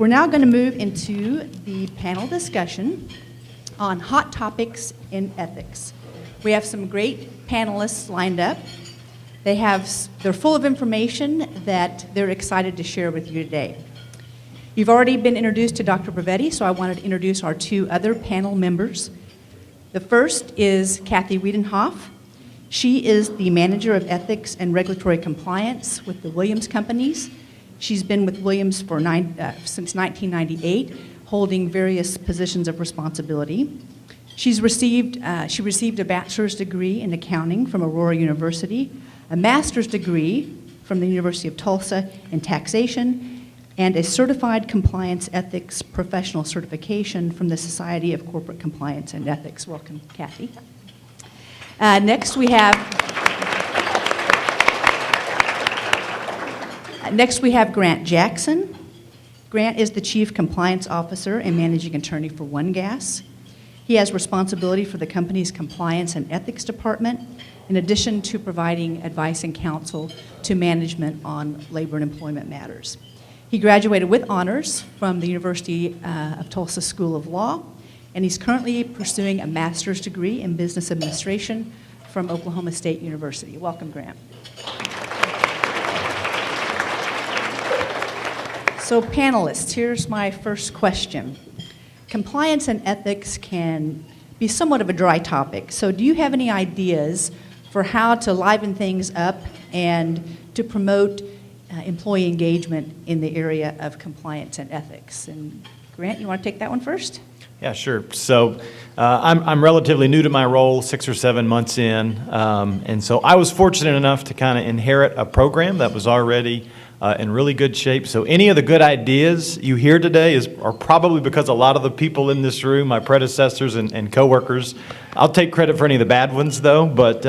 We're now going to move into the panel discussion on hot topics in ethics. We have some great panelists lined up. They're full of information that they're excited to share with you today. You've already been introduced to Dr. Brevetti, so I wanted to introduce our two other panel members. The first is Kathy Wiedenhoff. She is the Manager of Ethics and Regulatory Compliance with the Williams Companies. She's been with Williams since 1998, holding various positions of responsibility. She received a bachelor's degree in accounting from Aurora University, a master's degree from the University of Tulsa in taxation, and a certified compliance ethics professional certification from the Society of Corporate Compliance and Ethics. Welcome, Kathy. Next we have Grant Jackson. Grant is the Chief Compliance Officer and Managing Attorney for OneGas. He has responsibility for the company's Compliance and Ethics Department, in addition to providing advice and counsel to management on labor and employment matters. He graduated with honors from the University of Tulsa School of Law, and he's currently pursuing a master's degree in business administration from Oklahoma State University. Welcome, Grant. So panelists, here's my first question. Compliance and ethics can be somewhat of a dry topic, so do you have any ideas for how to liven things up and to promote employee engagement in the area of compliance and ethics? And Grant, you want to take that one first? Yeah, sure. So I'm relatively new to my role, 6 or 7 months in, and so I was fortunate enough to kind of inherit a program that was already in really good shape. So any of the good ideas you hear today are probably because a lot of the people in this room, my predecessors and coworkers. I'll take credit for any of the bad ones, though. But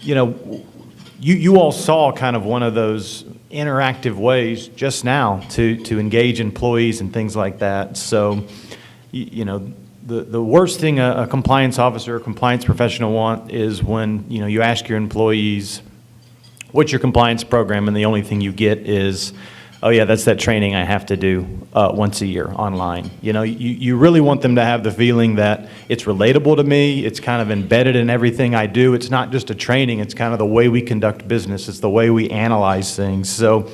you all saw kind of one of those interactive ways just now to engage employees and things like that. So the worst thing a compliance officer or compliance professional want is when you ask your employees, what's your compliance program? And the only thing you get is, oh yeah, that's that training I have to do once a year online. You really want them to have the feeling that it's relatable to me, it's kind of embedded in everything I do. It's not just a training, it's kind of the way we conduct business, it's the way we analyze things. So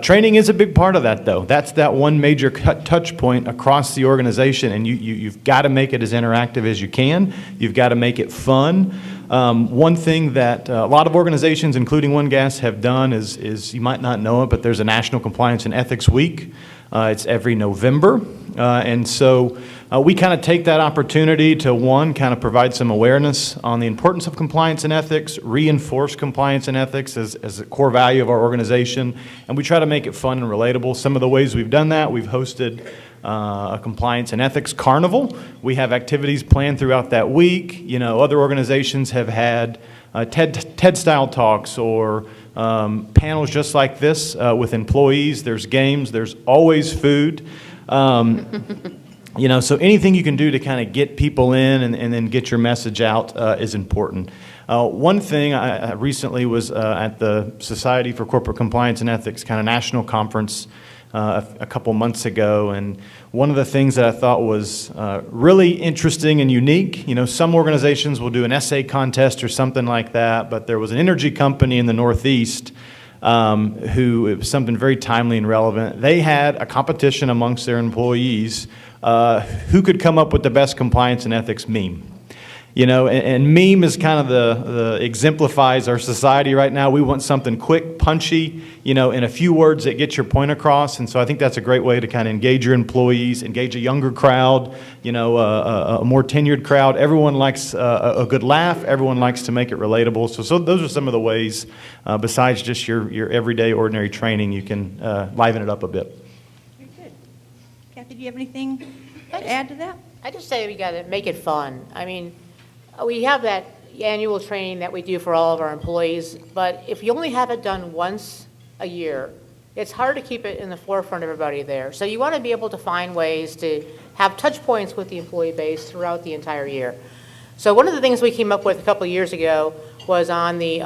training is a big part of that, though. That's that one major touch point across the organization, and you've got to make it as interactive as you can. You've got to make it fun. One thing that a lot of organizations, including OneGas, have done is you might not know it, but there's a National Compliance and Ethics Week. It's every November. And so we kind of take that opportunity to, one, kind of provide some awareness on the importance of compliance and ethics, reinforce compliance and ethics as a core value of our organization, and we try to make it fun and relatable. Some of the ways we've done that, we've hosted a compliance and ethics carnival. We have activities planned throughout that week. Other organizations have had TED-style talks or panels just like this with employees. There's games. There's always food. So anything you can do to kind of get people in and then get your message out is important. One thing, I recently was at the Society for Corporate Compliance and Ethics kind of national conference a couple months ago, and one of the things that I thought was really interesting and unique, some organizations will do an essay contest or something like that, but there was an energy company in the Northeast who, it was something very timely and relevant. They had a competition amongst their employees who could come up with the best compliance and ethics meme. And meme is kind of the exemplifies our society right now. We want something quick, punchy, in a few words that gets your point across. And so I think that's a great way to kind of engage your employees, engage a younger crowd, a more tenured crowd. Everyone likes a good laugh. Everyone likes to make it relatable. So those are some of the ways, besides just your everyday ordinary training, you can liven it up a bit. Very good. Kathy, do you have anything to add to that? I just say we got to make it fun. I mean, we have that annual training that we do for all of our employees, but if you only have it done once a year, it's hard to keep it in the forefront of everybody there. So you want to be able to find ways to have touch points with the employee base throughout the entire year. So one of the things we came up with a couple of years ago was on the,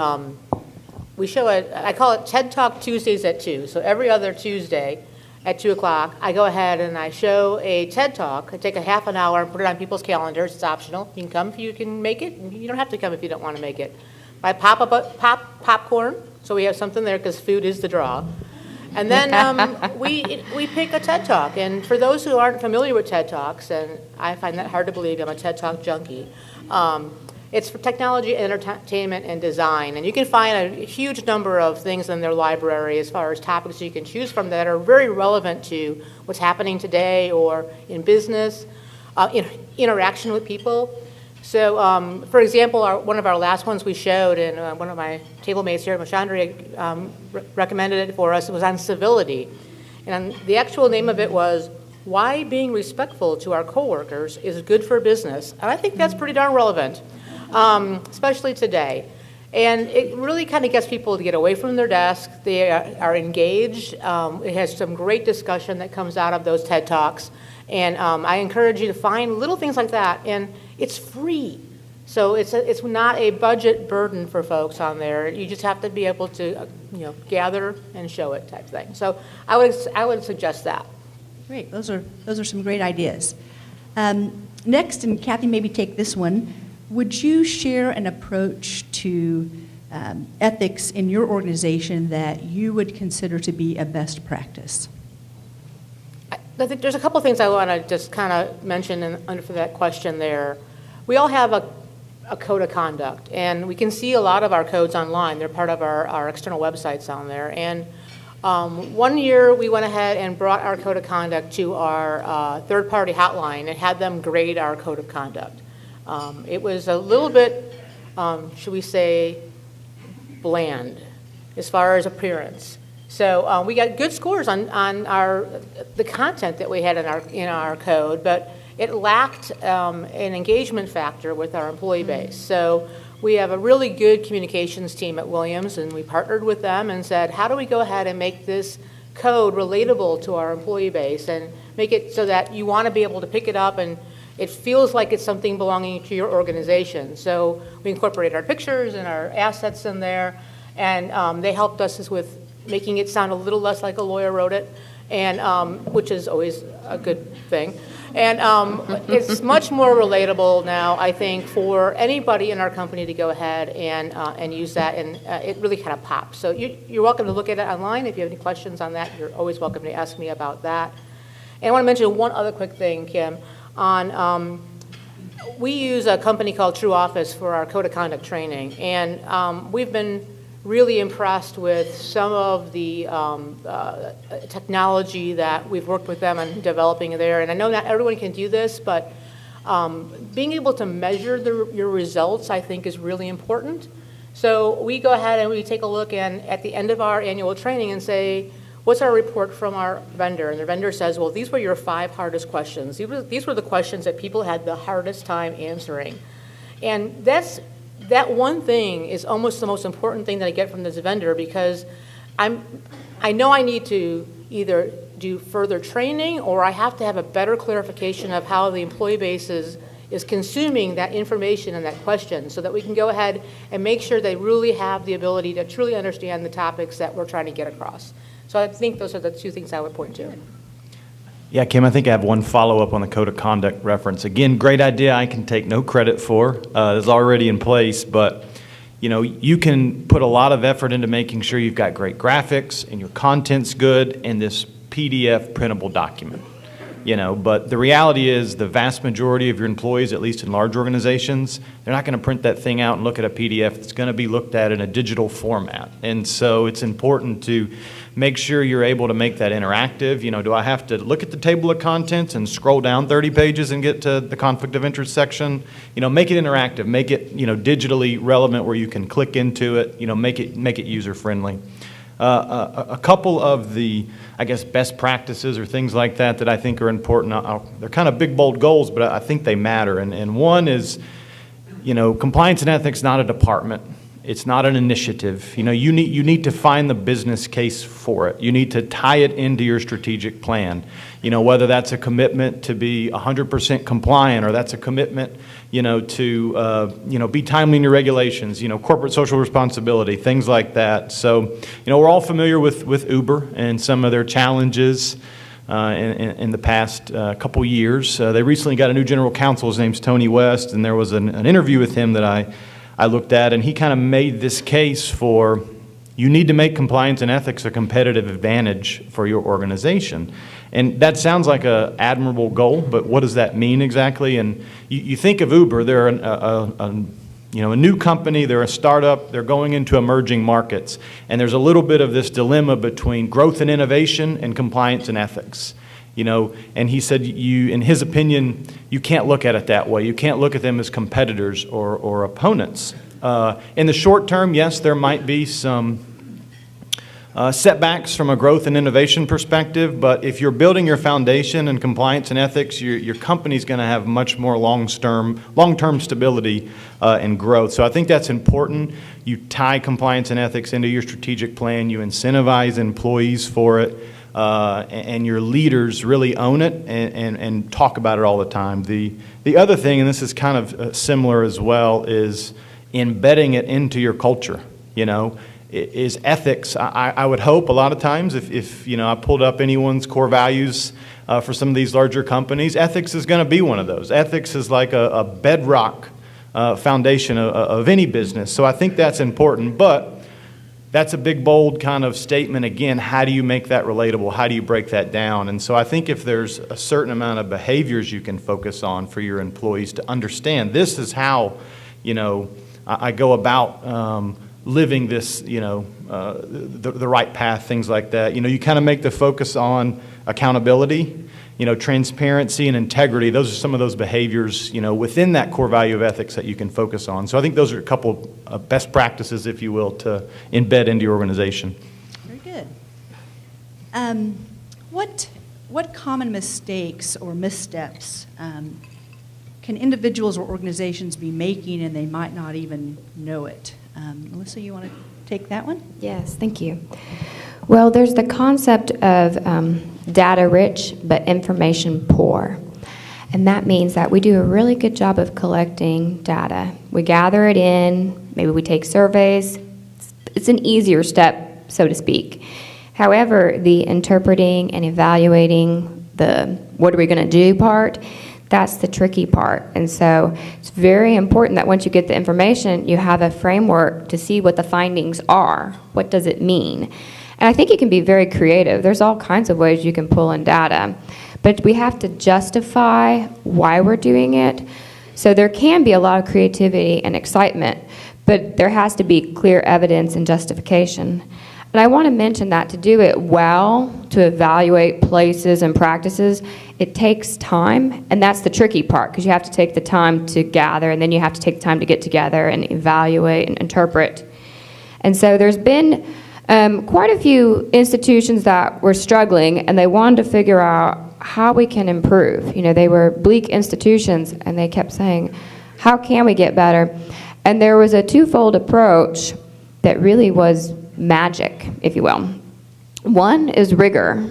we show it, I call it TED Talk Tuesdays at 2. So every other Tuesday, at 2 o'clock, I go ahead and I show a TED Talk. I take a half an hour and put it on people's calendars. It's optional. You can come if you can make it, and you don't have to come if you don't want to make it. I pop popcorn, so we have something there because food is the draw. And then we pick a TED Talk. And for those who aren't familiar with TED Talks, and I find that hard to believe, I'm a TED Talk junkie, it's for technology, entertainment, and design. And you can find a huge number of things in their library as far as topics you can choose from that are very relevant to what's happening today or in business, interaction with people. So, for example, one of our last ones we showed, and one of my table mates here, Machandri, recommended it for us. It was on civility. And the actual name of it was Why Being Respectful to Our Coworkers is Good for Business. And I think that's pretty darn relevant, especially today. And it really kind of gets people to get away from their desk. They are engaged. It has some great discussion that comes out of those TED Talks. And I encourage you to find little things like that. And it's free. So it's not a budget burden for folks on there. You just have to be able to gather and show it type thing. So I would suggest that. Great. Those are some great ideas. Next, and Kathy, maybe take this one. Would you share an approach to ethics in your organization that you would consider to be a best practice? I think there's a couple things I want to just kind of mention under for that question there. We all have a code of conduct, and we can see a lot of our codes online. They're part of our external websites on there. And one year we went ahead and brought our code of conduct to our third-party hotline and had them grade our code of conduct. It was a little bit, should we say, bland as far as appearance. So we got good scores on the content that we had in our code, but it lacked an engagement factor with our employee base. So we have a really good communications team at Williams, and we partnered with them and said, how do we go ahead and make this code relatable to our employee base and make it so that you want to be able to pick it up and it feels like it's something belonging to your organization. So we incorporated our pictures and our assets in there, and they helped us with making it sound a little less like a lawyer wrote it, and which is always a good thing. And it's much more relatable now, I think, for anybody in our company to go ahead and use that, and it really kind of pops. So you're welcome to look at it online. If you have any questions on that, you're always welcome to ask me about that. And I want to mention one other quick thing, Kim. We use a company called True Office for our code of conduct training, and we've been really impressed with some of the technology that we've worked with them on developing there. And I know not everyone can do this, but being able to measure your results, I think, is really important. So we go ahead and we take a look at the end of our annual training and say, what's our report from our vendor? And the vendor says, well, these were your 5 hardest questions. These were the questions that people had the hardest time answering. And that one thing is almost the most important thing that I get from this vendor, because I know I need to either do further training or I have to have a better clarification of how the employee base is consuming that information and that question, so that we can go ahead and make sure they really have the ability to truly understand the topics that we're trying to get across. So I think those are the 2 things I would point to. Yeah, Kim, I think I have one follow-up on the code of conduct reference. Again, great idea I can take no credit for. It's already in place, but you can put a lot of effort into making sure you've got great graphics and your content's good and this PDF printable document. But the reality is the vast majority of your employees, at least in large organizations, they're not going to print that thing out and look at a PDF. It's going to be looked at in a digital format. And so it's important to make sure you're able to make that interactive. Do I have to look at the table of contents and scroll down 30 pages and get to the conflict of interest section? Make it interactive, make it, digitally relevant where you can click into it, make it user-friendly. A couple of the, I guess, best practices or things like that I think are important. They're kind of big, bold goals, but I think they matter. And one is, compliance and ethics, not a department. It's not an initiative. You know, you need to find the business case for it. You need to tie it into your strategic plan. You know, whether that's a commitment to be 100% compliant, or that's a commitment, you know, to be timely in your regulations. You know, corporate social responsibility, things like that. So, you know, we're all familiar with Uber and some of their challenges in the past couple years. They recently got a new general counsel. His name's Tony West, and there was an interview with him that I looked at, and he kind of made this case for you need to make compliance and ethics a competitive advantage for your organization. And that sounds like an admirable goal, but what does that mean exactly? And you think of Uber, they're a new company, they're a startup, they're going into emerging markets, and there's a little bit of this dilemma between growth and innovation and compliance and ethics. You know, and he said, in his opinion, you can't look at it that way. You can't look at them as competitors or opponents. In the short term, yes, there might be some setbacks from a growth and innovation perspective, but if you're building your foundation in compliance and ethics, your company's going to have much more long-term stability and growth. So I think that's important. You tie compliance and ethics into your strategic plan. You incentivize employees for it. And your leaders really own it and talk about it all the time. The other thing, and this is kind of similar as well, is embedding it into your culture. You know, is ethics. I would hope a lot of times if you know, I pulled up anyone's core values for some of these larger companies, ethics is going to be one of those. Ethics is like a bedrock foundation of any business. So I think that's important, but that's a big, bold kind of statement. Again, how do you make that relatable? How do you break that down? And so I think if there's a certain amount of behaviors you can focus on for your employees to understand, this is how, you know, I go about living this, you know, the right path, things like that. You know, you kind of make the focus on accountability, you know, transparency and integrity. Those are some of those behaviors, you know, within that core value of ethics that you can focus on. So I think those are a couple of best practices, if you will, to embed into your organization. Very good. What common mistakes or missteps can individuals or organizations be making and they might not even know it? Melissa, you want to take that one? Yes, thank you. Well, there's the concept of data rich but information poor. And that means that we do a really good job of collecting data. We gather it in, maybe we take surveys. It's an easier step, so to speak. However, the interpreting and evaluating, the what are we going to do part, that's the tricky part. And so it's very important that once you get the information, you have a framework to see what the findings are. What does it mean? And I think you can be very creative. There's all kinds of ways you can pull in data. But we have to justify why we're doing it. So there can be a lot of creativity and excitement, but there has to be clear evidence and justification. And I want to mention that to do it well, to evaluate places and practices, it takes time, and that's the tricky part, because you have to take the time to gather, and then you have to take the time to get together and evaluate and interpret. And so there's been quite a few institutions that were struggling, and they wanted to figure out how we can improve. You know, they were bleak institutions, and they kept saying, how can we get better? And there was a twofold approach that really was magic, if you will. One is rigor.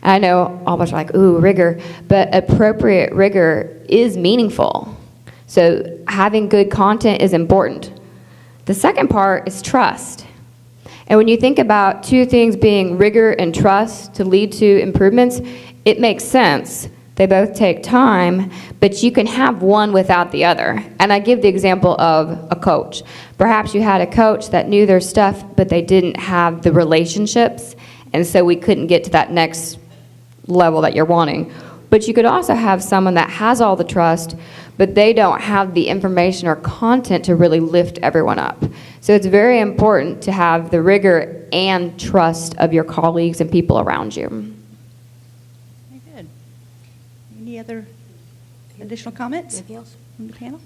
I know all of us are like, ooh, rigor, but appropriate rigor is meaningful. So having good content is important. The second part is trust. And when you think about two things being rigor and trust to lead to improvements, it makes sense. They both take time, but you can have one without the other. And I give the example of a coach. Perhaps you had a coach that knew their stuff, but they didn't have the relationships, and so we couldn't get to that next level that you're wanting. But you could also have someone that has all the trust, but they don't have the information or content to really lift everyone up. So it's very important to have the rigor and trust of your colleagues and people around you. Very good. Any other additional comments Anything else from the panel?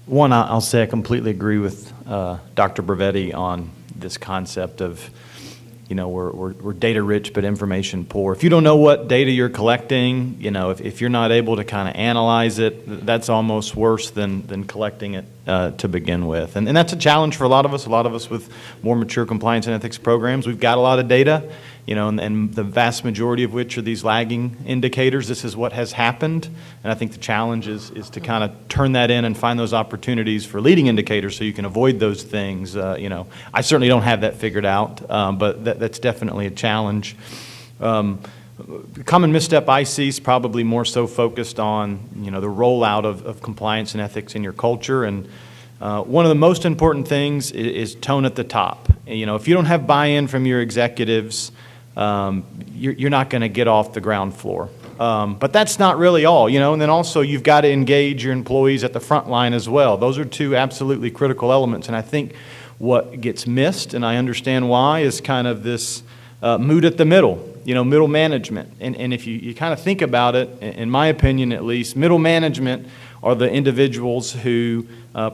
One, I'll say I completely agree with Dr. Brevetti on this concept of we're data rich but information poor. If you don't know what data you're collecting, if you're not able to kind of analyze it, that's almost worse than collecting it to begin with. And that's a challenge for a lot of us with more mature compliance and ethics programs. We've got a lot of data, and the vast majority of which are these lagging indicators. This is what has happened, and I think the challenge is to kind of turn that in and find those opportunities for leading indicators so you can avoid those things. I certainly don't have that figured out, but that's definitely a challenge. Common misstep I see is probably more so focused on the rollout of compliance and ethics in your culture, and one of the most important things is tone at the top. If you don't have buy-in from your executives, you're not going to get off the ground floor. But that's not really all, and then also you've got to engage your employees at the front line as well. Those are two absolutely critical elements, and I think what gets missed, and I understand why, is kind of this mood at the middle, middle management. And if you kind of think about it, in my opinion at least, middle management are the individuals who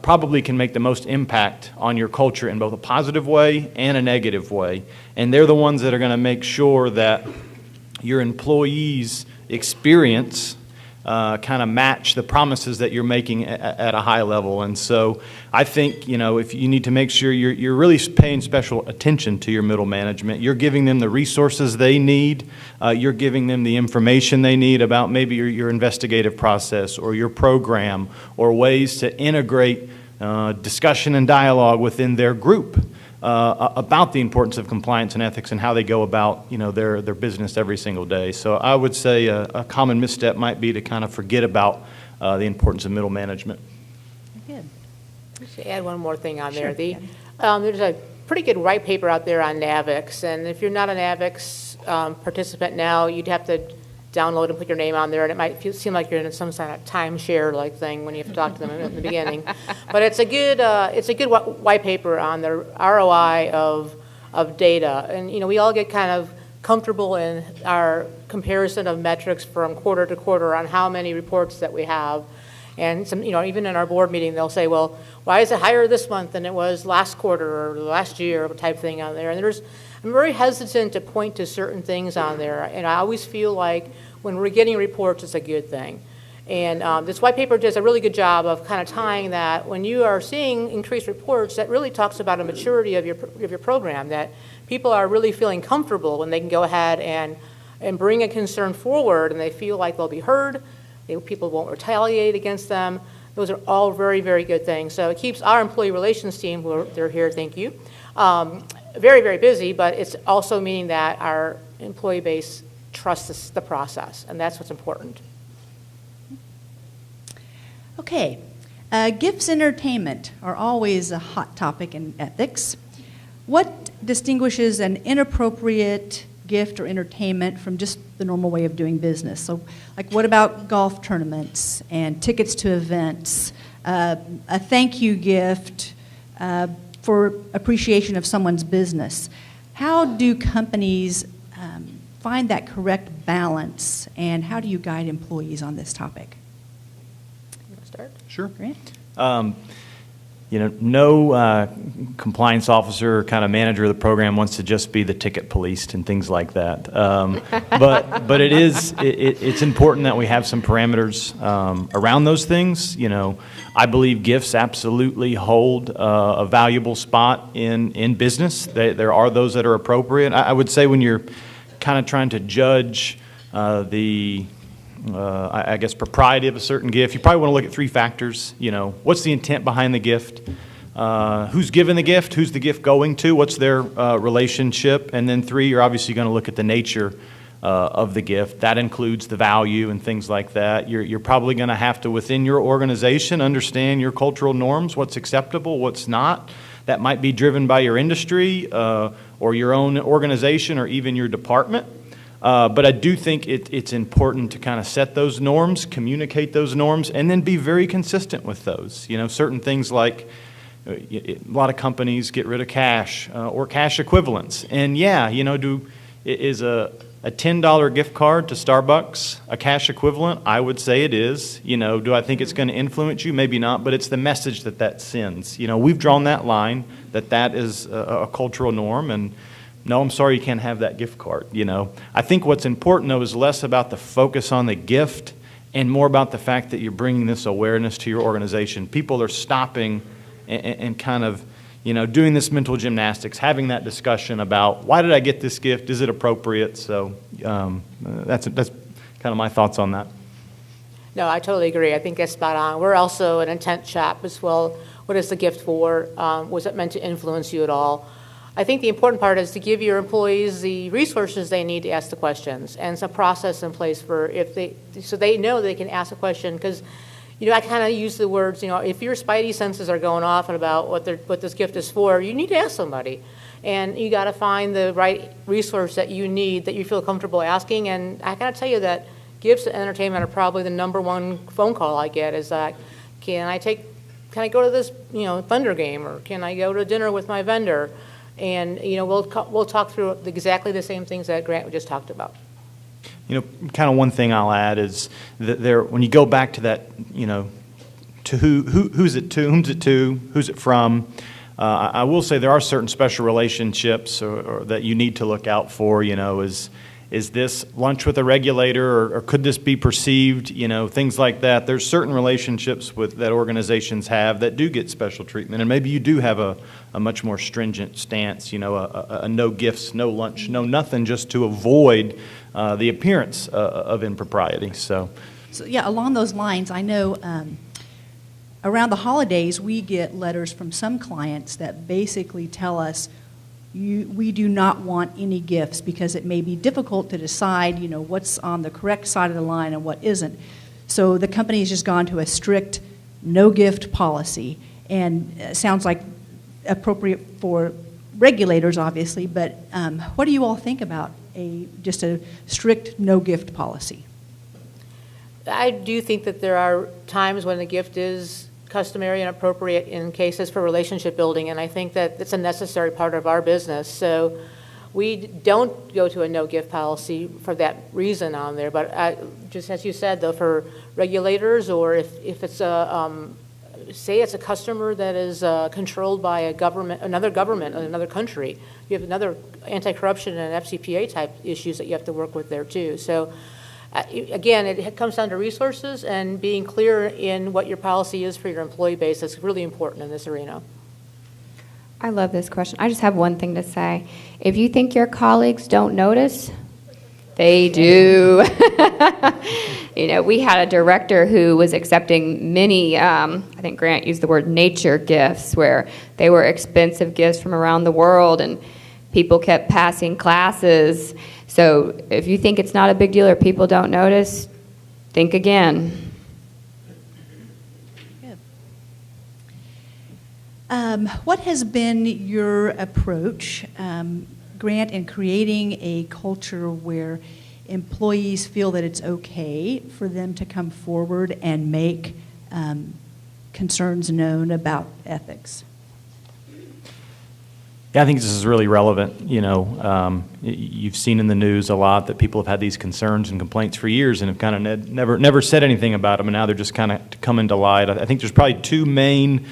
probably can make the most impact on your culture in both a positive way and a negative way. And they're the ones that are going to make sure that your employees' experience kind of match the promises that you're making at a high level. And so I think, if you need to make sure you're really paying special attention to your middle management, you're giving them the resources they need, you're giving them the information they need about maybe your investigative process or your program or ways to integrate discussion and dialogue within their group about the importance of compliance and ethics and how they go about their business every single day. So I would say a common misstep might be to kind of forget about the importance of middle management. Good. To add one more thing on Sure. there. There's a pretty good white paper out there on NAVIX, and if you're not an NAVIX participant now, you'd have to download and put your name on there, and it might seem like you're in some kind of timeshare like thing when you have to talk to them in the beginning. But it's a good white paper on the ROI of data, and we all get kind of comfortable in our comparison of metrics from quarter to quarter on how many reports that we have. And some, even in our board meeting, they'll say, well, why is it higher this month than it was last quarter or last year, type thing on there. And I'm very hesitant to point to certain things on there, and I always feel like when we're getting reports, it's a good thing. And this white paper does a really good job of kind of tying that. When you are seeing increased reports, that really talks about a maturity of your program, that people are really feeling comfortable when they can go ahead and bring a concern forward, and they feel like they'll be heard. People won't retaliate against them. Those are all very, very good things. So it keeps our employee relations team, they're here, thank you, very, very busy, but it's also meaning that our employee base trusts the process, and that's what's important. Okay. Gifts and entertainment are always a hot topic in ethics. What distinguishes an inappropriate gift or entertainment from just the normal way of doing business? So, what about golf tournaments and tickets to events, a thank you gift for appreciation of someone's business? How do companies find that correct balance, and how do you guide employees on this topic? You want to start? Sure. Grant? No compliance officer or kind of manager of the program wants to just be the ticket policed and things like that. But it's important that we have some parameters around those things. I believe gifts absolutely hold a valuable spot in business. There are those that are appropriate. I would say when you're kind of trying to judge I guess propriety of a certain gift, you probably want to look at three factors. What's the intent behind the gift? Who's given the gift? Who's the gift going to? What's their relationship? And then three, you're obviously going to look at the nature of the gift. That includes the value and things like that. You're probably going to have to, within your organization, understand your cultural norms, what's acceptable, what's not. That might be driven by your industry or your own organization or even your department. But I do think it's important to kind of set those norms, communicate those norms, and then be very consistent with those. Certain things like a lot of companies get rid of cash or cash equivalents. And is a $10 gift card to Starbucks a cash equivalent? I would say it is. Do I think it's going to influence you? Maybe not, but it's the message that sends. We've drawn that line that is a cultural norm, and no, I'm sorry, you can't have that gift card, you know. I think what's important, though, is less about the focus on the gift and more about the fact that you're bringing this awareness to your organization. People are stopping and kind of, you know, doing this mental gymnastics, having that discussion about, why did I get this gift? Is it appropriate? So that's kind of my thoughts on that. No, I totally agree. I think that's spot on. We're also an intent shop as well. What is the gift for? Was it meant to influence you at all? I think the important part is to give your employees the resources they need to ask the questions and some process in place for so they know they can ask a question. Because, you know, I kind of use the words, you know, if your spidey senses are going off and about what this gift is for, you need to ask somebody. And you got to find the right resource that you need, that you feel comfortable asking. And I got to tell you that gifts and entertainment are probably the #1 phone call I get is that, can I go to this, you know, Thunder game, or can I go to dinner with my vendor? And, you know, we'll talk through exactly the same things that Grant just talked about. You know, kind of one thing I'll add is that when you go back to that, you know, to who's it to, who's it from, I will say there are certain special relationships or that you need to look out for, you know, is this lunch with a regulator, or could this be perceived, you know, things like that. There's certain relationships that organizations have that do get special treatment, and maybe you do have a much more stringent stance, you know, a no gifts, no lunch, no nothing, just to avoid the appearance of impropriety. So yeah, along those lines, I know around the holidays we get letters from some clients that basically tell us, we do not want any gifts because it may be difficult to decide, you know, what's on the correct side of the line and what isn't. So the company has just gone to a strict no gift policy, and it sounds like appropriate for regulators, obviously, but what do you all think about just a strict no gift policy? I do think that there are times when the gift is customary and appropriate in cases for relationship building, and I think that it's a necessary part of our business. So we don't go to a no-gift policy for that reason on there, but just as you said, though, for regulators, or if it's say it's a customer that is controlled by another government in another country, you have another anti-corruption and FCPA type issues that you have to work with there too. So again, it comes down to resources, and being clear in what your policy is for your employee base is really important in this arena. I love this question. I just have one thing to say. If you think your colleagues don't notice, they do. You know, we had a director who was accepting many, I think Grant used the word nature gifts, where they were expensive gifts from around the world, and people kept passing classes. So if you think it's not a big deal or people don't notice, think again. Good. What has been your approach, Grant, in creating a culture where employees feel that it's okay for them to come forward and make concerns known about ethics? Yeah, I think this is really relevant. You know, you've seen in the news a lot that people have had these concerns and complaints for years and have kind of never said anything about them, and now they're just kind of coming to light. I think there's probably two main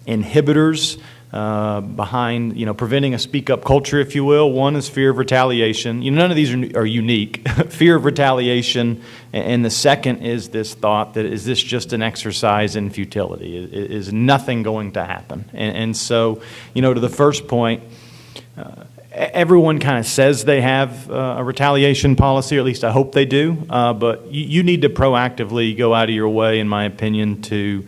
inhibitors behind, you know, preventing a speak-up culture, if you will. One is fear of retaliation. You know, none of these are unique. Fear of retaliation, and the second is this thought that, is this just an exercise in futility? Is nothing going to happen? And so, you know, to the first point, everyone kind of says they have a retaliation policy, or at least I hope they do, but you need to proactively go out of your way, in my opinion, to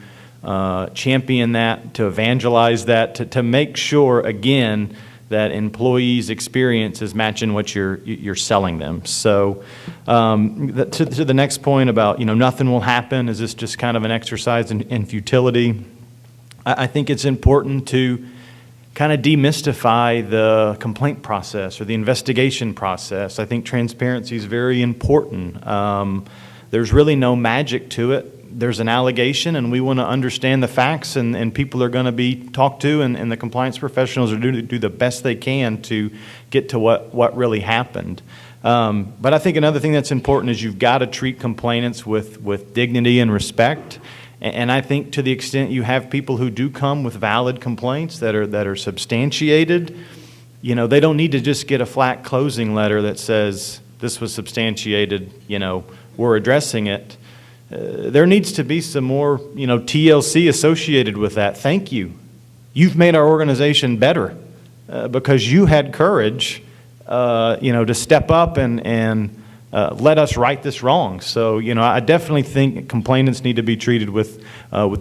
champion that, to evangelize that, to make sure, again, that employees' experience is matching what you're selling them. So to the next point about, you know, nothing will happen, is this just kind of an exercise in futility? I think it's important to kind of demystify the complaint process or the investigation process. I think transparency is very important. There's really no magic to it. There's an allegation, and we want to understand the facts, and people are going to be talked to, and the compliance professionals are going to do the best they can to get to what really happened. But I think another thing that's important is you've got to treat complainants with dignity and respect. And I think to the extent you have people who do come with valid complaints that are substantiated, they don't need to just get a flat closing letter that says this was substantiated, we're addressing it. There needs to be some more, TLC associated with that. Thank you. You've made our organization better because you had courage, to step up and let us right this wrong. So, I definitely think complainants need to be treated with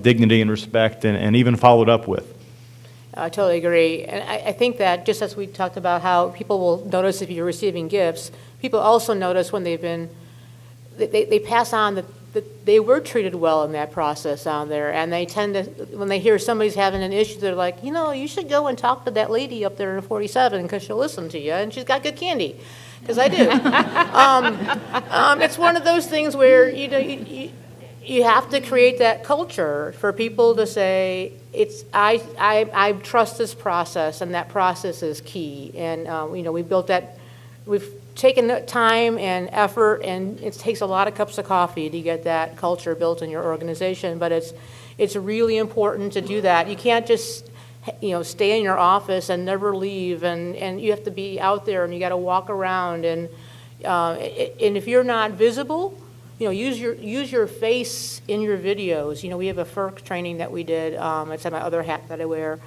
dignity and respect and even followed up with. I totally agree. And I think that just as we talked about how people will notice if you're receiving gifts, people also notice when they pass on that they were treated well in that process down there. And they tend to, when they hear somebody's having an issue, they're like, you should go and talk to that lady up there in 47 because she'll listen to you and she's got good candy. Because I do. It's one of those things where, you have to create that culture for people to say, I trust this process, and that process is key. And, we built that, we've taken the time and effort, and it takes a lot of cups of coffee to get that culture built in your organization, but it's really important to do that. You can't just, stay in your office and never leave, and you have to be out there, and you got to walk around, and if you're not visible, use your face in your videos. We have a FERC training that we did. It's my other hat that I wear.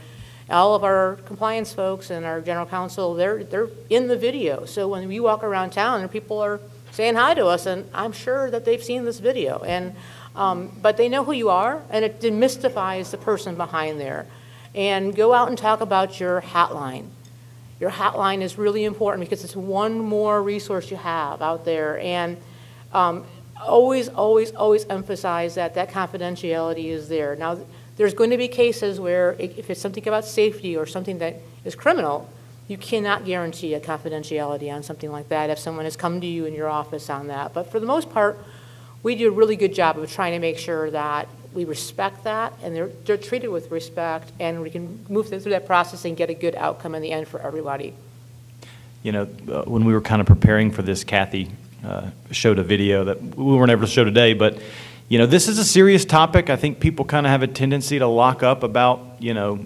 All of our compliance folks and our general counsel, they're in the video. So when we walk around town and people are saying hi to us, and I'm sure that they've seen this video, and but they know who you are, and it demystifies the person behind there. And go out and talk about your hotline. Your hotline is really important because it's one more resource you have out there. And always, always, always emphasize that confidentiality is there. Now, there's going to be cases where if it's something about safety or something that is criminal, you cannot guarantee a confidentiality on something like that if someone has come to you in your office on that. But for the most part, we do a really good job of trying to make sure that we respect that, and they're treated with respect, and we can move through that process and get a good outcome in the end for everybody. When we were kind of preparing for this, Kathy showed a video that we weren't able to show today, but this is a serious topic. I think people kind of have a tendency to lock up about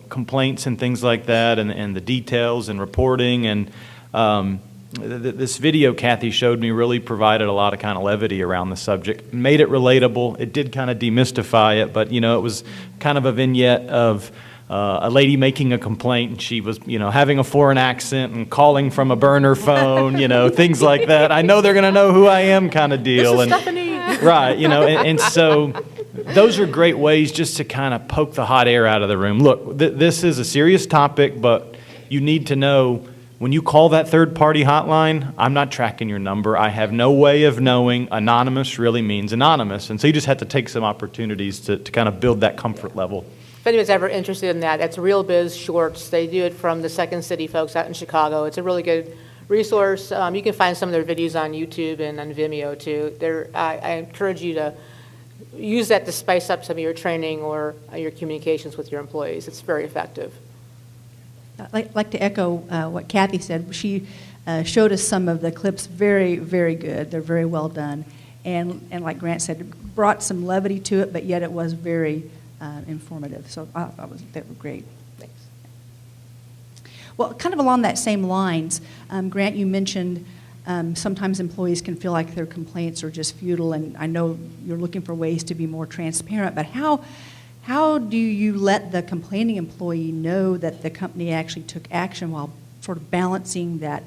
complaints and things like that, and the details and reporting. And this video Kathy showed me really provided a lot of kind of levity around the subject, made it relatable. It did kind of demystify it, but it was kind of a vignette of a lady making a complaint, and she was, having a foreign accent and calling from a burner phone, things like that. I know they're going to know who I am kind of deal. This is Stephanie. Right, and so those are great ways just to kind of poke the hot air out of the room. Look, this is a serious topic, but you need to know when you call that third-party hotline, I'm not tracking your number. I have no way of knowing anonymous really means anonymous. And so you just have to take some opportunities to kind of build that comfort level. If anyone's ever interested in that, that's Real Biz Shorts. They do it from the Second City folks out in Chicago. It's a really good resource. You can find some of their videos on YouTube and on Vimeo too. I encourage you to use that to spice up some of your training or your communications with your employees. It's very effective. I'd like to echo what Kathy said. She showed us some of the clips, very, very good. They're very well done. And like Grant said, brought some levity to it, but yet it was very informative. So I thought they were great. Thanks. Well, kind of along that same lines, Grant, you mentioned sometimes employees can feel like their complaints are just futile, and I know you're looking for ways to be more transparent, but how do you let the complaining employee know that the company actually took action while sort of balancing that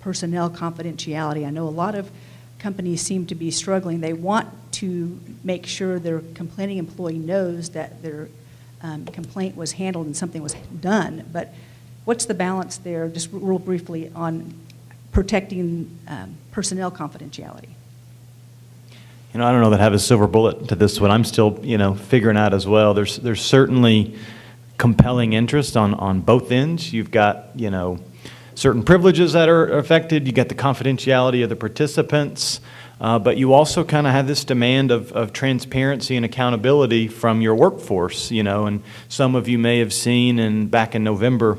personnel confidentiality? I know a lot of companies seem to be struggling. They want to make sure their complaining employee knows that their complaint was handled and something was done, but what's the balance there, just real briefly, on protecting personnel confidentiality? I don't know that I have a silver bullet to this one. I'm still, figuring out as well. There's certainly compelling interest on both ends. You've got, certain privileges that are affected. You got the confidentiality of the participants, but you also kind of have this demand of transparency and accountability from your workforce, and some of you may have seen back in November,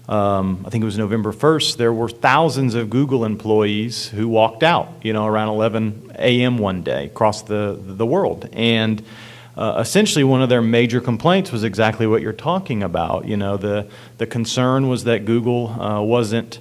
I think it was November 1st, there were thousands of Google employees who walked out, around 11 a.m. one day across the world. And essentially one of their major complaints was exactly what you're talking about. You know, the concern was that Google wasn't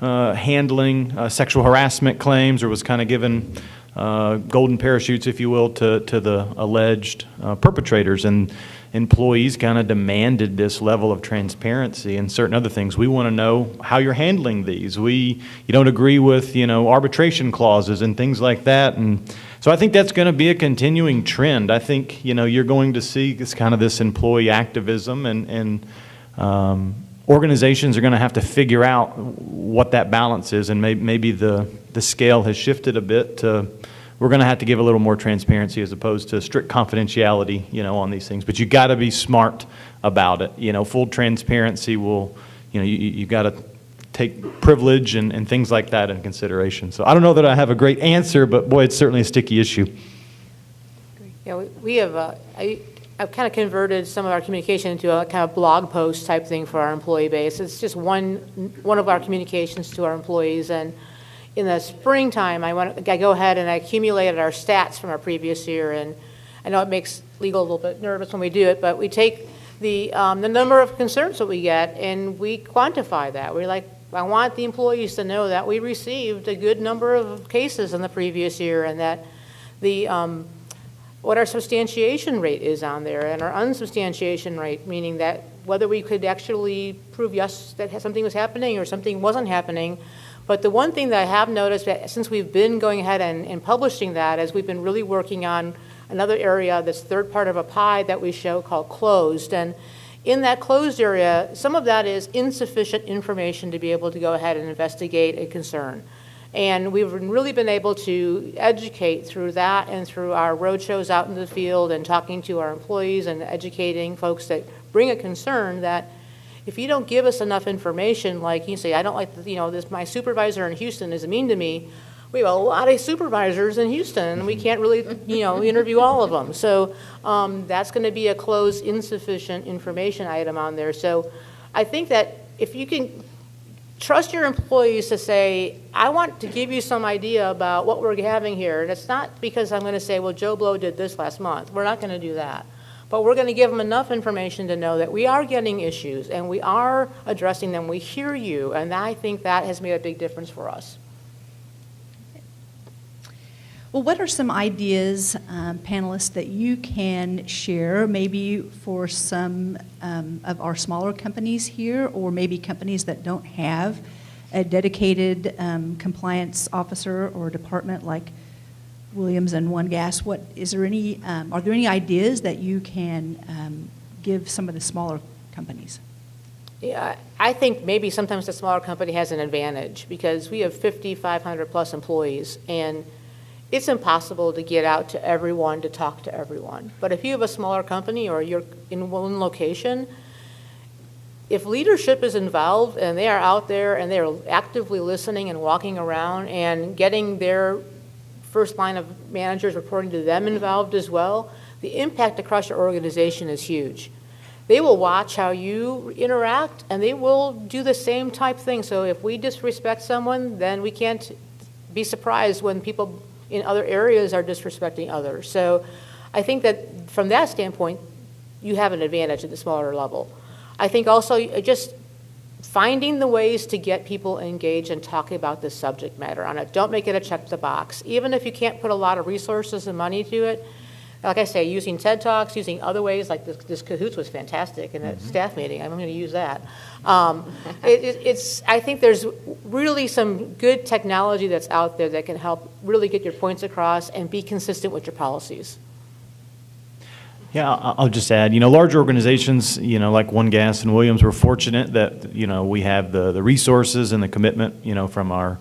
handling sexual harassment claims, or was kind of given golden parachutes, if you will, to the alleged perpetrators. And employees kind of demanded this level of transparency and certain other things. We want to know how you're handling these. You don't agree with, arbitration clauses and things like that. And so I think that's going to be a continuing trend. I think, you're going to see this employee activism, and organizations are going to have to figure out what that balance is, and maybe the scale has shifted a bit to we're going to have to give a little more transparency as opposed to strict confidentiality, on these things. But you got to be smart about it. Full transparency will, you got to take privilege and things like that into consideration. So I don't know that I have a great answer, but boy, it's certainly a sticky issue. Yeah, we have, I've kind of converted some of our communication into a kind of blog post type thing for our employee base. It's just one of our communications to our employees. And in the springtime, I go ahead and I accumulated our stats from our previous year. And I know it makes legal a little bit nervous when we do it, but we take the number of concerns that we get and we quantify that. We're like, I want the employees to know that we received a good number of cases in the previous year, and that what our substantiation rate is on there, and our unsubstantiation rate, meaning that whether we could actually prove yes that something was happening or something wasn't happening. But the one thing that I have noticed that since we've been going ahead and publishing that is we've been really working on another area, this third part of a pie that we show called closed. And in that closed area, some of that is insufficient information to be able to go ahead and investigate a concern. And we've really been able to educate through that and through our roadshows out in the field and talking to our employees and educating folks that bring a concern that if you don't give us enough information, like you say, I don't like, this, my supervisor in Houston is mean to me. We have a lot of supervisors in Houston, and we can't really, interview all of them. So that's going to be a closed, insufficient information item on there. So I think that if you can trust your employees to say, I want to give you some idea about what we're having here. And it's not because I'm going to say, well, Joe Blow did this last month. We're not going to do that. But we're going to give them enough information to know that we are getting issues and we are addressing them. We hear you. And I think that has made a big difference for us. Well, what are some ideas, panelists, that you can share, maybe for some of our smaller companies here, or maybe companies that don't have a dedicated compliance officer or department like Williams and One Gas? Are there any ideas that you can give some of the smaller companies? Yeah, I think maybe sometimes the smaller company has an advantage because we have 5,500 plus employees, and it's impossible to get out to everyone to talk to everyone. But if you have a smaller company or you're in one location, if leadership is involved and they are out there and they're actively listening and walking around and getting their first line of managers reporting to them involved as well, the impact across your organization is huge. They will watch how you interact and they will do the same type thing. So if we disrespect someone, then we can't be surprised when people in other areas are disrespecting others. So I think that from that standpoint, you have an advantage at the smaller level. I think also just finding the ways to get people engaged and talking about this subject matter on it. Don't make it a check the box. Even if you can't put a lot of resources and money to it, like I say, using TED Talks, using other ways, like this Cahoots was fantastic in a staff meeting. I'm going to use that. I think there's really some good technology that's out there that can help really get your points across and be consistent with your policies. Yeah, I'll just add, large organizations, like One Gas and Williams, we're fortunate that, we have the resources and the commitment, from our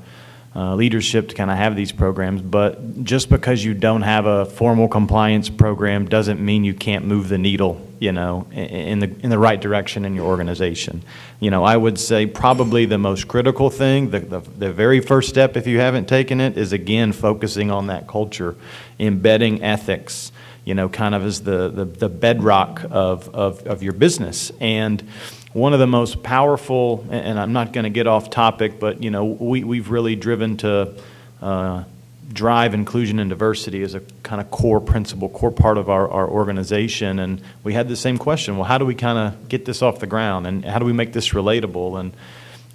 leadership to kind of have these programs. But just because you don't have a formal compliance program doesn't mean you can't move the needle, in the right direction in your organization. I would say probably the most critical thing, the very first step, if you haven't taken it, is again focusing on that culture, embedding ethics, kind of as the bedrock of your business. And one of the most powerful, and I'm not going to get off topic, but we've really driven to drive inclusion and diversity as a kind of core principle, core part of our organization. And we had the same question, well, how do we kind of get this off the ground, and how do we make this relatable? And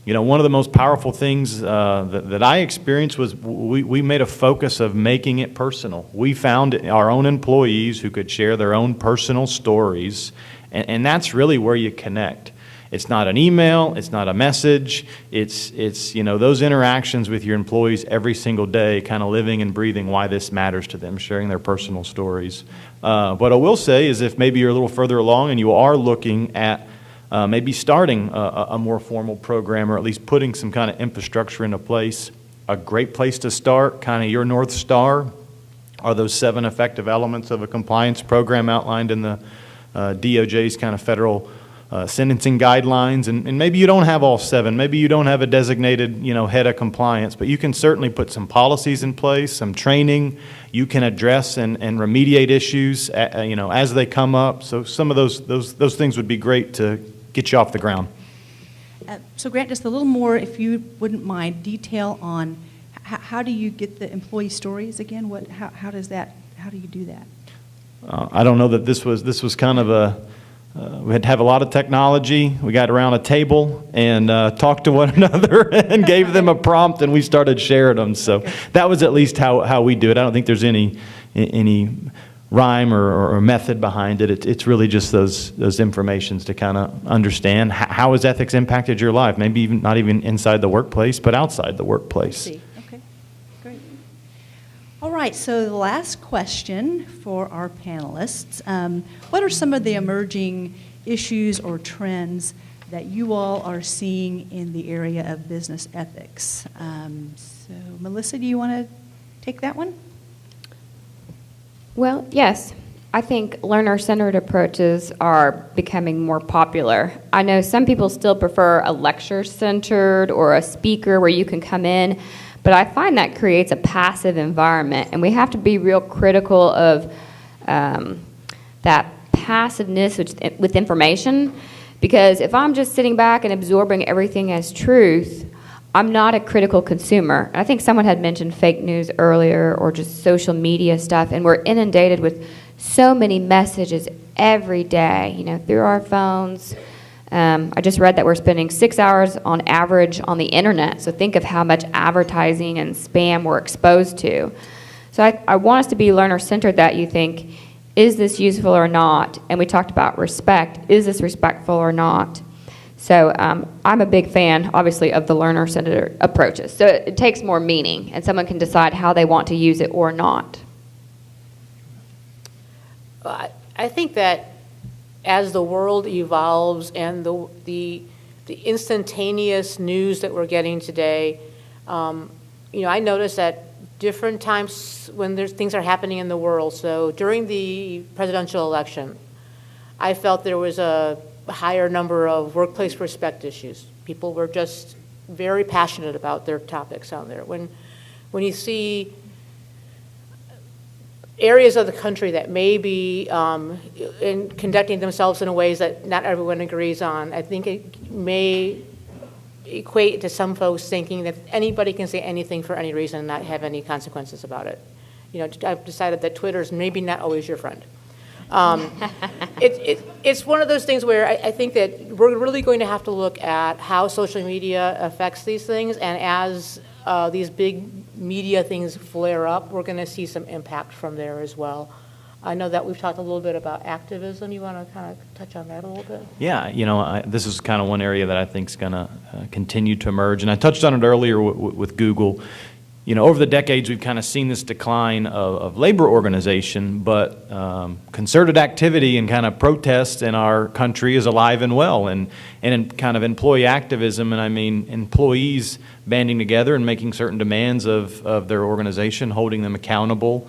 one of the most powerful things that I experienced was we made a focus of making it personal. We found our own employees who could share their own personal stories, and that's really where you connect. It's not an email, it's not a message, it's those interactions with your employees every single day, kind of living and breathing why this matters to them, sharing their personal stories. What I will say is, if maybe you're a little further along and you are looking at maybe starting a more formal program, or at least putting some kind of infrastructure into place, a great place to start, kind of your North Star, are those 7 effective elements of a compliance program outlined in the DOJ's kind of federal sentencing guidelines. And maybe you don't have all 7. Maybe you don't have a designated head of compliance, but you can certainly put some policies in place, some training. You can address and remediate issues as they come up. So some of those things would be great to get you off the ground. So Grant, just a little more, if you wouldn't mind, detail on how do you get the employee stories again? How do you do that? I don't know that this was kind of we had to have a lot of technology. We got around a table and talked to one another and gave them a prompt, and we started sharing them. So that was at least how we do it. I don't think there's any rhyme or method behind it. It's really just those informations to kind of understand how has ethics impacted your life. Maybe even not even inside the workplace, but outside the workplace. Okay, great. All right, so the last question for our panelists. What are some of the emerging issues or trends that you all are seeing in the area of business ethics? So Melissa, do you want to take that one? Well, yes. I think learner-centered approaches are becoming more popular. I know some people still prefer a lecture-centered or a speaker where you can come in, but I find that creates a passive environment, and we have to be real critical of that passiveness with information, because if I'm just sitting back and absorbing everything as truth, I'm not a critical consumer. I think someone had mentioned fake news earlier, or just social media stuff, and we're inundated with so many messages every day, through our phones. I just read that we're spending 6 hours on average on the internet, so think of how much advertising and spam we're exposed to. So I want us to be learner-centered, that you think, is this useful or not? And we talked about respect. Is this respectful or not? So I'm a big fan, obviously, of the learner-centered approaches. So it takes more meaning, and someone can decide how they want to use it or not. I think that as the world evolves and the instantaneous news that we're getting today, I notice at different times when things are happening in the world. So during the presidential election, I felt there was a higher number of workplace respect issues. People were just very passionate about their topics out there. When you see areas of the country that may be in conducting themselves in ways that not everyone agrees on, I think it may equate to some folks thinking that anybody can say anything for any reason and not have any consequences about it. I've decided that Twitter is maybe not always your friend. It's one of those things where I think that we're really going to have to look at how social media affects these things, and as these big media things flare up, we're going to see some impact from there as well. I know that we've talked a little bit about activism. You want to kind of touch on that a little bit? Yeah, this is kind of one area that I think is going to continue to emerge, and I touched on it earlier with Google. Over the decades, we've kind of seen this decline of labor organization, but concerted activity and kind of protests in our country is alive and well, and in kind of employee activism, and I mean employees banding together and making certain demands of their organization, holding them accountable,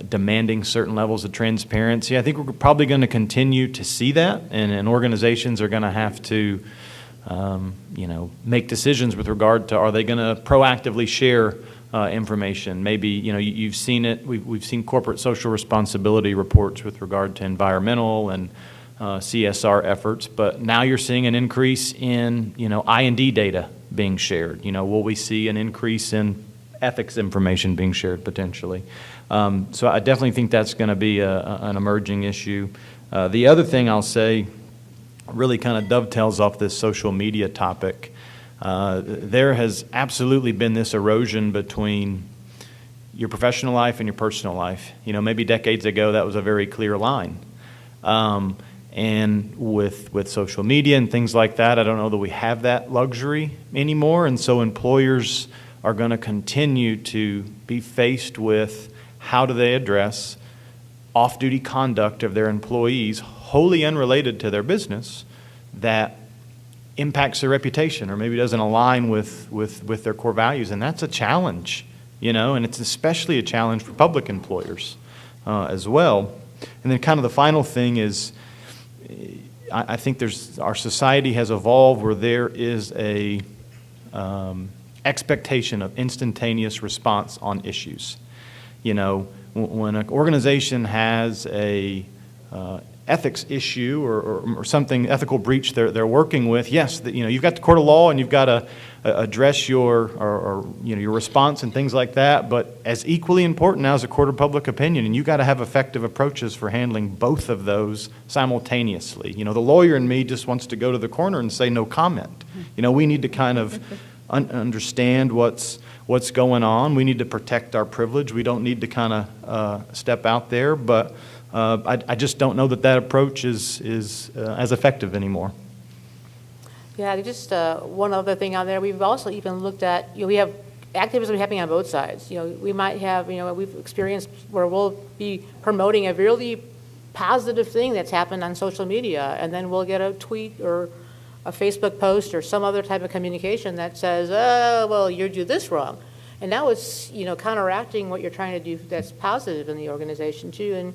demanding certain levels of transparency. I think we're probably going to continue to see that, and organizations are going to have to make decisions with regard to, are they going to proactively share information? Maybe, you've seen it. We've seen corporate social responsibility reports with regard to environmental and CSR efforts, but now you're seeing an increase in, I&D data being shared. Will we see an increase in ethics information being shared potentially. So I definitely think that's going to be an emerging issue. The other thing I'll say really kind of dovetails off this social media topic. There has absolutely been this erosion between your professional life and your personal life. You know, maybe decades ago that was a very clear line. And with social media and things like that, I don't know that we have that luxury anymore. And so employers are going to continue to be faced with how do they address off-duty conduct of their employees wholly unrelated to their business that impacts their reputation or maybe doesn't align with their core values. And that's a challenge, you know, and it's especially a challenge for public employers as well. And then kind of the final thing is I think our society has evolved where there is a expectation of instantaneous response on issues. You know, when an organization has a ethics issue or something, ethical breach they're working with, yes, you know, you've got the court of law and you've got to address your response and things like that. But as equally important now is a court of public opinion, and you've got to have effective approaches for handling both of those simultaneously. You know, the lawyer in me just wants to go to the corner and say no comment. You know, we need to kind of understand what's going on. We need to protect our privilege. We don't need to kind of step out there, but I just don't know that approach is as effective anymore. Yeah, just one other thing on there. We've also even looked at, you know, we have activism happening on both sides. You know, we might have, you know, we've experienced where we'll be promoting a really positive thing that's happened on social media, and then we'll get a tweet or a Facebook post or some other type of communication that says, oh, well, you do this wrong. And now it's, you know, counteracting what you're trying to do that's positive in the organization too. And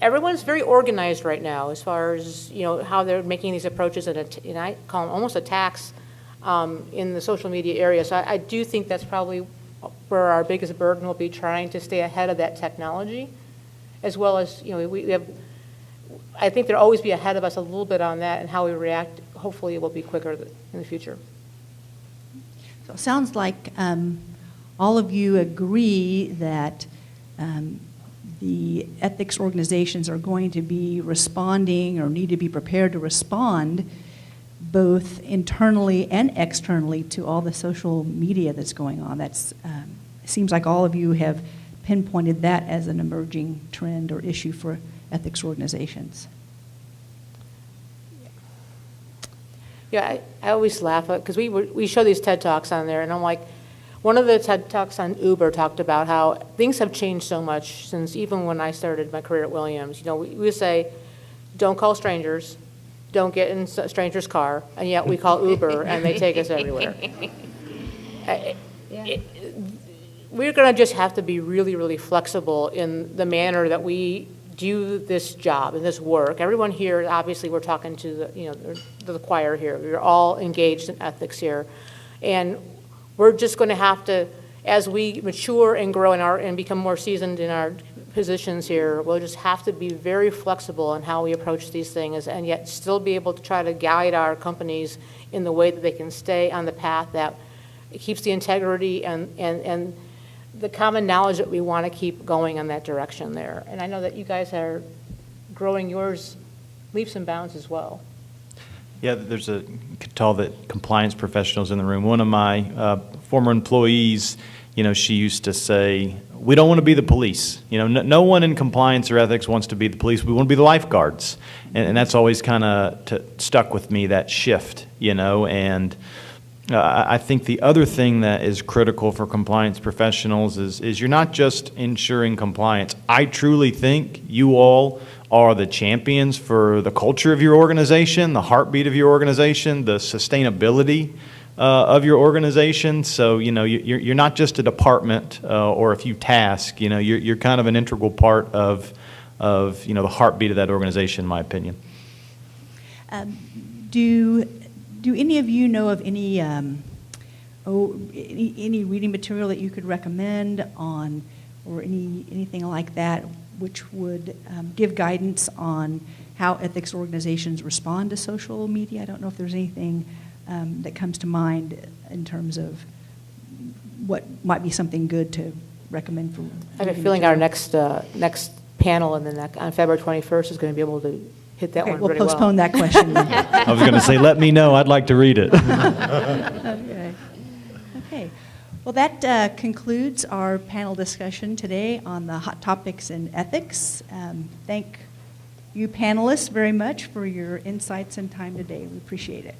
everyone's very organized right now as far as, you know, how they're making these approaches, and I call them almost attacks in the social media area. So I do think that's probably where our biggest burden will be, trying to stay ahead of that technology, as well as, you know, we have, I think there'll always be ahead of us a little bit on that, and how we react, hopefully it will be quicker in the future. So it sounds like all of you agree that the ethics organizations are going to be responding or need to be prepared to respond both internally and externally to all the social media that's going on. That's seems like all of you have pinpointed that as an emerging trend or issue for ethics organizations. Yeah, I always laugh because we show these TED Talks on there, and I'm like, one of the TED Talks on Uber talked about how things have changed so much since even when I started my career at Williams. You know, we would say, don't call strangers, don't get in a stranger's car, and yet we call Uber and they take us everywhere. We're going to just have to be really, really flexible in the manner that we do this job and this work. Everyone here, obviously, we're talking to the choir here. We're all engaged in ethics here, and we're just going to have to, as we mature and grow and become more seasoned in our positions here, we'll just have to be very flexible in how we approach these things, and yet still be able to try to guide our companies in the way that they can stay on the path that keeps the integrity and the common knowledge that we want to keep going on that direction there. And I know that you guys are growing yours leaps and bounds as well. Yeah, you could tell that compliance professionals in the room. One of my former employees, you know, she used to say, we don't want to be the police. You know, no one in compliance or ethics wants to be the police. We want to be the lifeguards. And that's always kind of stuck with me, that shift, you know. And I think the other thing that is critical for compliance professionals is you're not just ensuring compliance. I truly think you all are the champions for the culture of your organization, the heartbeat of your organization, the sustainability of your organization. So, you know, you're not just a department or a few tasks. You know, you're kind of an integral part of you know, the heartbeat of that organization, in my opinion. Do any of you know of any reading material that you could recommend on, or anything like that, which would give guidance on how ethics organizations respond to social media? I don't know if there's anything that comes to mind in terms of what might be something good to recommend for. I have a feeling our next panel on February 21st is going to be able to hit that Okay, one we'll pretty well. postpone that question then. I was going to say, let me know. I'd like to read it. Okay. Okay. Well, that concludes our panel discussion today on the hot topics in ethics. Thank you panelists very much for your insights and time today. We appreciate it.